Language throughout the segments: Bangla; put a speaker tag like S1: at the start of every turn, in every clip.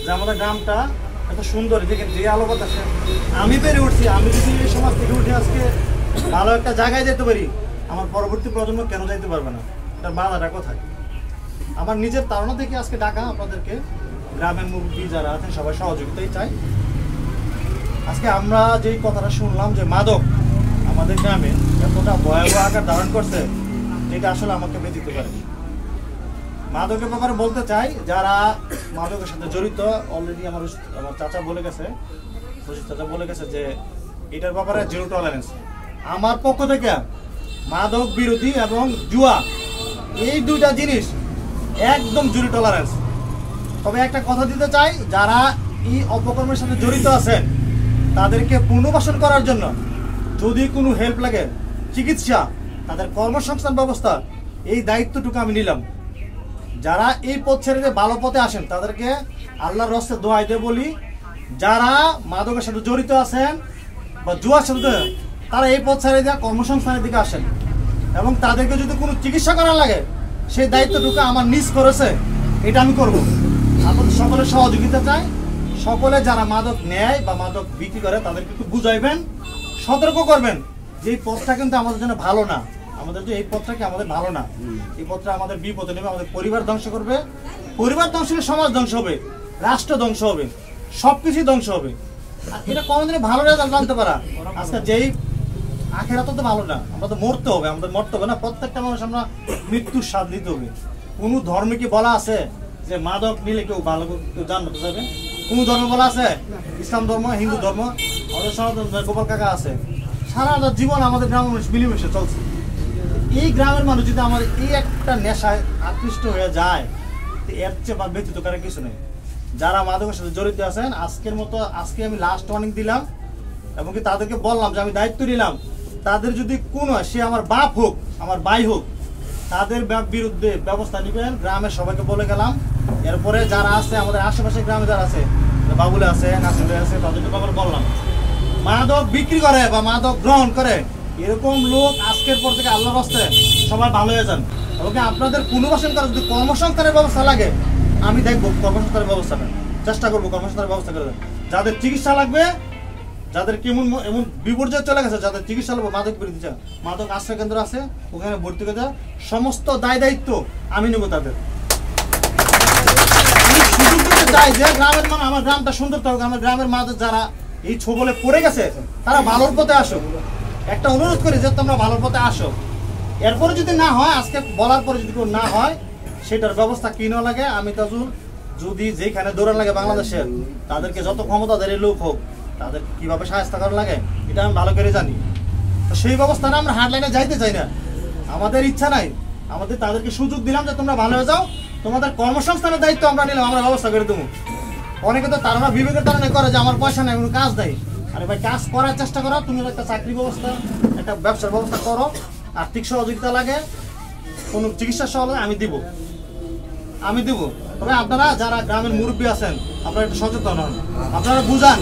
S1: যে আমাদের গ্রামটা এত সুন্দর, দেখেন যে আলো বাতাস। আমি বেড়ে উঠছি, আমি যদি এই সমাজ থেকে উঠে আজকে ভালো একটা জায়গায় যেতে পারি, আমার পরবর্তী প্রজন্ম কেন যাইতে পারবে না? এটার বাধাটা কোথায়? আমার নিজের ধারণা থেকে আজকে ডাকা আপনাদেরকে, গ্রামের মুরব্বী যারা আছেন সবাই সহযোগিতাই চাই। আজকে আমরা যেই কথাটা শুনলাম যে মাদক আমাদের গ্রামে এতটা ভয়াবহ আকার ধারণ করছে, যেটা আসলে আমাকে ব্যথিত করে। মাদকের ব্যাপারে বলতে চাই, যারা মাদকের সাথে জড়িত, অলরেডি আমার চাচা বলে গেছে, চাচা বলে গেছে যে এটার ব্যাপারে জিরো টলারেন্স। আমার পক্ষ থেকে মাদক বিরোধী এবং জুয়া, এই দুইটা জিনিস একদম জিরো টলারেন্স। তবে একটা কথা দিতে চাই, যারা এই অপকর্মের সাথে জড়িত আছেন তাদেরকে পুনর্বাসন করার জন্য যদি কোনো হেল্প লাগে, চিকিৎসা, তাদের কর্মসংস্থান ব্যবস্থা, এই দায়িত্বটুকু আমি নিলাম। যারা এই পথ ছেড়ে যে ভালো পথে আসেন তাদেরকে আল্লাহর রাস্তায় দোয়াই দিয়ে বলি, যারা মাদকের সাথে জড়িত আছেন বা জুয়ার সাথে, তারা এই পথ ছেড়ে দিয়ে কর্মসংস্থানের দিকে আসেন এবং তাদেরকে যদি কোনো চিকিৎসা করা লাগে সেই দায়িত্বটুকু আমার নিজ করেছে, এটা আমি করব। আপনাদের সকলের সহযোগিতা চাই। সকলে যারা মাদক নেয় বা মাদক বিক্রি করে তাদেরকে একটু বুঝাইবেন, সতর্ক করবেন যে এই পথটা কিন্তু আমাদের জন্য ভালো না। আমাদের যে এই পথটা কি আমাদের ভালো না, এই পথটা আমাদের বিপদে নেবে, আমাদের পরিবার ধ্বংস করবে। পরিবার ধ্বংস হলে সমাজ ধ্বংস হবে, রাষ্ট্র ধ্বংস হবে, সবকিছুই ধ্বংস হবে। আর এটা কোনোদিনে ভালো রেজাল্ট জানতে পারা, আজকে যেই আখেরাত তো ভালো না, আমরা তো মরতে হবে, আমাদের মরতে হবে না। প্রত্যেকটা মানুষ আমরা মৃত্যুর স্বাদ নিতে হবে। কোনো ধর্মে কি বলা আছে যে মাদক নিলে কেউ ভালো, কেউ জান্নাতে যাবে? কোনো ধর্ম বলা আছে? ইসলাম ধর্ম, হিন্দু ধর্ম, আমাদের সনাতন গোপাল কাকা আছে। সারা জীবন আমাদের গ্রামের মানুষ মিলেমিশে চলছে। এই গ্রামের মানুষ যদি আমার এই একটা নেশায় আকৃষ্ট হয়ে যায়, এর চেয়ে বা ব্যতীত করার কিছু নেই। যারা মাদকের সাথে জড়িত আছেন, আজকের মতো আজকে আমি লাস্ট ওয়ার্নিং দিলাম এবং কি তাদেরকে বললাম যে আমি দায়িত্ব নিলাম, তাদের যদি কোনো, সে আমার বাপ হোক, আমার ভাই হোক, তাদের বিরুদ্ধে ব্যবস্থা নেবেন। গ্রামের সবাইকে বলে গেলাম। এরপরে যারা আছে আমাদের আশেপাশে গ্রামে যারা আছে, বাবুলে আছে, নাসিরে আছে, তাদেরকে ব্যাপারে বললাম, মাদক বিক্রি করে বা মাদক গ্রহণ করে এরকম লোক আজকের পর থেকে আল্লাহর রাস্তায় সবাই ভালো হয়ে যান। এবং আপনাদের পুনর্বাসন করার যদি কর্মসংস্থানের ব্যবস্থা লাগে, আমি দেখবো কর্মসংস্থানের ব্যবস্থাটা, চেষ্টা করবো কর্মসংস্থানের ব্যবস্থা করে। যাদের চিকিৎসা লাগবে, যাদের কেমন এমন বিপর্যয় চলে গেছে, যাদের চিকিৎসা লাগবে, মাদক বিরোধী মাদক আশ্রয় কেন্দ্র আছে, ওখানে ভর্তি করে দেওয়া, সমস্ত দায় দায়িত্ব আমি নেবো তাদের। সুযোগ দিতে চাই যে গ্রামের মানে আমার গ্রামটা সুন্দর থাকুক, আমার গ্রামের মাদক যারা এই ছোবলে পড়ে গেছে তারা ভালোর পথে আসো। একটা অনুরোধ করি যে তোমরা ভালোর পথে আসো। এরপরে যদি না হয়, আজকে বলার পরে যদি কেউ না হয়, সেটার ব্যবস্থা কি না লাগে, আমি তাজুল যদি যেখানে দৌড়ান লাগে বাংলাদেশের, তাদেরকে যত ক্ষমতাধারী লোক হোক তাদের কিভাবে সাহায্য করা লাগে এটা আমি ভালো করে জানি। তো সেই ব্যবস্থাটা আমরা হার্ডলাইনে যাইতে চাই না, আমাদের ইচ্ছা নাই। আমাদের তাদেরকে সুযোগ দিলাম যে তোমরা ভালো হয়ে যাও, তোমাদের কর্মসংস্থানের দায়িত্ব আমরা নিলাম, আমরা ব্যবস্থা করে দেবো। অনেকে তো তারা বিবেকের কারণে করে যে আমার পয়সা নেই, কোনো কাজ নেই। আরে ভাই, কাজ করার চেষ্টা করো, তুমি একটা চাকরি ব্যবস্থা, একটা ব্যবসার ব্যবস্থা করো। আর্থিক সহযোগিতা লাগে, কোনো চিকিৎসা সহযোগিতা আমি দিব। তবে আপনারা যারা গ্রামের মুরব্বী আছেন, আপনারা একটু সচেতন হন, আপনারা বুঝান,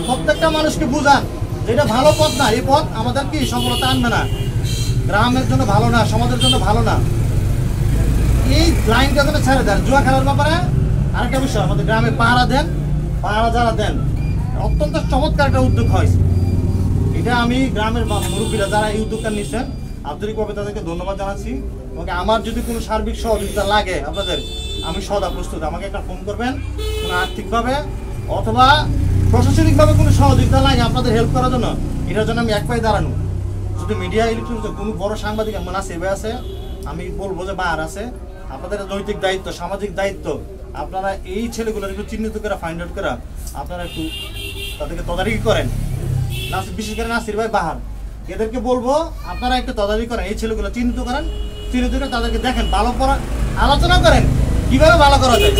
S1: প্রত্যেকটা মানুষকে বুঝান যেটা ভালো পথ না, এই পথ আমাদের কি সফলতা আনবে না, গ্রামের জন্য ভালো না, সমাজের জন্য ভালো না। এই লাইনটা যেন ছেড়ে দেন। জুয়া খেলার ব্যাপারে আরেকটা বিষয়, আমাদের গ্রামে পাহারা দেন, পাহারা যারা দেন, অত্যন্ত চমৎকার একটা উদ্যোগ হয়েছে। এটা আমি গ্রামের মুরব্বীরা যারা এই উদ্যোগটা নিচ্ছেন আন্তরিকভাবে তাদেরকে ধন্যবাদ জানাচ্ছি। এবং আমার যদি কোনো সার্বিক সহযোগিতা লাগে আপনাদের, আমি সদা প্রস্তুত। আমাকে একটা ফোন করবেন, কোনো আর্থিকভাবে অথবা প্রশাসনিকভাবে কোনো সহযোগিতা লাগে আপনাদের হেল্প করার জন্য, এটার জন্য আমি এক পায়ে দাঁড়ানো। যদি মিডিয়া ইলেকট্রনিক কোনো বড় সাংবাদিক নাসিবে আছে, আমি বলবো যে বাহার আছে, আপনাদের নৈতিক দায়িত্ব, সামাজিক দায়িত্ব, আপনারা এই ছেলেগুলোর একটু চিহ্নিত করে ফাইন্ড আউট করা, আপনারা একটু তাদেরকে তদারকি করেন। বিশেষ করে নাসির ভাই, বাহার, এদেরকে বলবো আপনারা একটু তদারকি করেন, এই ছেলেগুলো চিহ্নিত করেন, চিহ্নিত করে তাদেরকে দেখেন, ভালো করা আলোচনা করেন কিভাবে ভালো করা যায়।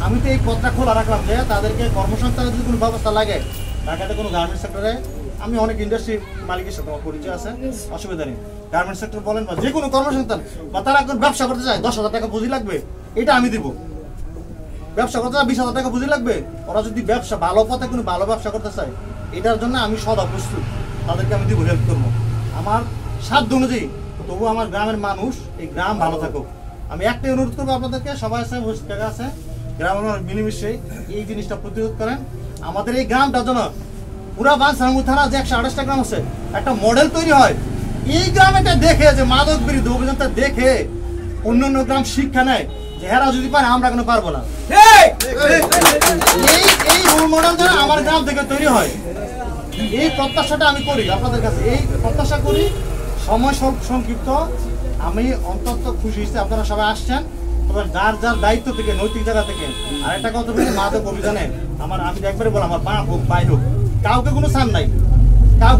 S1: আমি তো এই পথটা খোলা রাখলাম যে তাদেরকে কর্মসংস্থানের যদি কোনো ব্যবস্থা লাগে, ঢাকাতে কোনো গার্মেন্টস সেক্টরে, আমি অনেক ইন্ডাস্ট্রির মালিকের সাথে আমার পরিচয় আছে, অসুবিধা নেই। গার্মেন্টস সেক্টর বলেন বা যে কোনো কর্মসংস্থান, বা তারা এখন ব্যবসা করতে চায়, 10,000 টাকা পুঁজি লাগবে, এটা আমি দিব। ব্যবসা করতে চায় 20,000 টাকা পুঁজি লাগবে, ওরা যদি ব্যবসা ভালো পথে কোনো ভালো ব্যবসা করতে চায়, এটার জন্য আমি সদা প্রস্তুত, তাদেরকে আমি দিব, হেল্প করবো আমার সাধ্য অনুযায়ী। তবু আমার গ্রামের মানুষ, এই গ্রাম ভালো থাকুক। আমি একটাই অনুরোধ করবো আপনাদেরকে, সবাই আছে, কাকা আছে, গ্রামের মানুষ মিলেমিশে এই জিনিসটা প্রতিরোধ করেন। আমাদের এই গ্রামটা যেন পুরা বাঞ্ছারামপুর থানা যে 128টা গ্রাম আছে একটা মডেল তৈরি হয়। এই গ্রামেটা দেখে যে মাদক বিরোধী অভিযানটা দেখে অন্যান্য গ্রাম শিক্ষা নেয় যে হেরা যদি পারে আমরা কেন পারবো না। এই রোল মডেল যেন আমার গ্রাম থেকে তৈরি হয়, এই প্রত্যাশাটা আমি করি আপনাদের কাছে। এই প্রত্যাশা করি। সময় সংক্ষিপ্ত, আমি অন্তত খুশি হয়েছি আপনারা সবাই আসছেন। তবে যার যার দায়িত্ব থেকে নৈতিক জায়গা থেকে আরেকটা কথা বলি, মাদক অভিযানে আমি একবারে বললাম আমার বাপ হোক ভাই হোক কাউকে কোনো ছাড় নাই।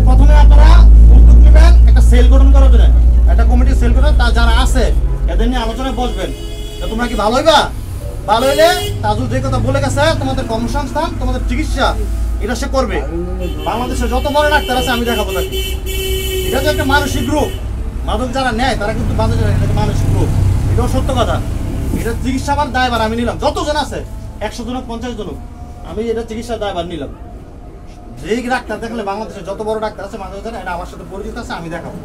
S1: প্রথমে আপনারা উদ্যোগ নেবেন একটা সেল গঠন করার জন্য, একটা কমিটি সেল করে তা যারা আছে এদের নিয়ে আলোচনায় বসবেন। তোমরা কি ভালো হইবা? ভালো হইলে তাজুল যে কথা বলে গেছে তোমাদের কর্মসংস্থান তোমাদের চিকিৎসা এটা সে করবে। বাংলাদেশে যত বড় ডাক্তার আছে আমি দেখাবো তাকে। এটা তো একটা মানসিক রোগ, মাদক যারা নেয় তারা কিন্তু বাজারে মানসিক রোগ, এটাও সত্য কথা। এটা চিকিৎসাবার দায়ভার আমি নিলাম, যতজন আছে 100 জন 50 জন আমি এটা চিকিৎসার দায়ভার নিলাম। যেই ডাক্তার দেখলে বাংলাদেশে যত বড় ডাক্তার আছে মাদক জানে এটা আমার সাথে পরিচিত আছে, আমি দেখাবো।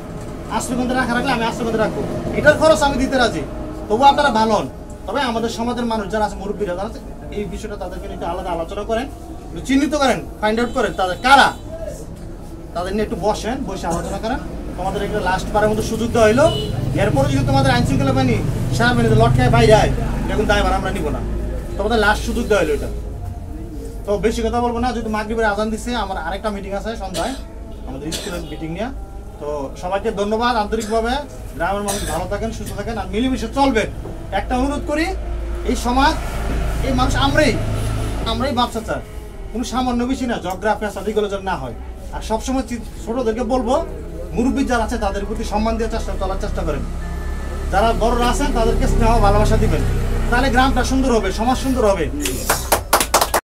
S1: আশ্রয়কেন্দ্রে রাখা রাখলে আমি আশ্রয়কেন্দ্রে রাখবো, এটার খরচ আমি দিতে রাজি। তবু আপনারা ভালো হন। তবে আমাদের সমাজের মানুষ যারা আছে মুরব্বীরা যারা আছে এই বিষয়টা তাদেরকে একটু আলাদা আলোচনা করেন, চিহ্নিত করেন, ফাইন্ড আউট করেন তাদের কারা, তাদের নিয়ে একটু বসেন, বসে আলোচনা করেন। তোমাদের একটা লাস্ট বারের মতো সুযোগ দেওয়া হইলো। এরপরে যদি তোমাদের আইন শৃঙ্খলা বাহিনী সারা মিনিট লটকায় বাইরে আয় এখন দায়ভার আমরা নিব না। তোমাদের লাস্ট সুযোগ দেওয়া হইলো এটা। তো বেশি কথা বলবো না, যদি মাগরিবের আজান দিচ্ছে আমার আরেকটা মিটিং আছে সন্ধ্যায় আমাদের স্কুলের মিটিং নিয়ে। তো সবাইকে ধন্যবাদ আন্তরিকভাবে। গ্রামের মানুষ ভালো থাকেন, সুস্থ থাকেন আর মিলেমিশে চলবেন। একটা অনুরোধ করি, এই সমাজ এই মানুষ আমরাই ব্যবসা চাই, কোনো সামান্য বেশি না, জগ্রাফি সাদিগুলো যেন না হয়। আর সবসময় ছোটদেরকে বলবো মুরব্বী যারা আছে তাদের প্রতি সম্মান দিয়ে চলার চেষ্টা করেন। যারা বড়রা আছেন তাদেরকে স্নেহ ভালোবাসা দিবেন, তাহলে গ্রামটা সুন্দর হবে, সমাজ সুন্দর হবে।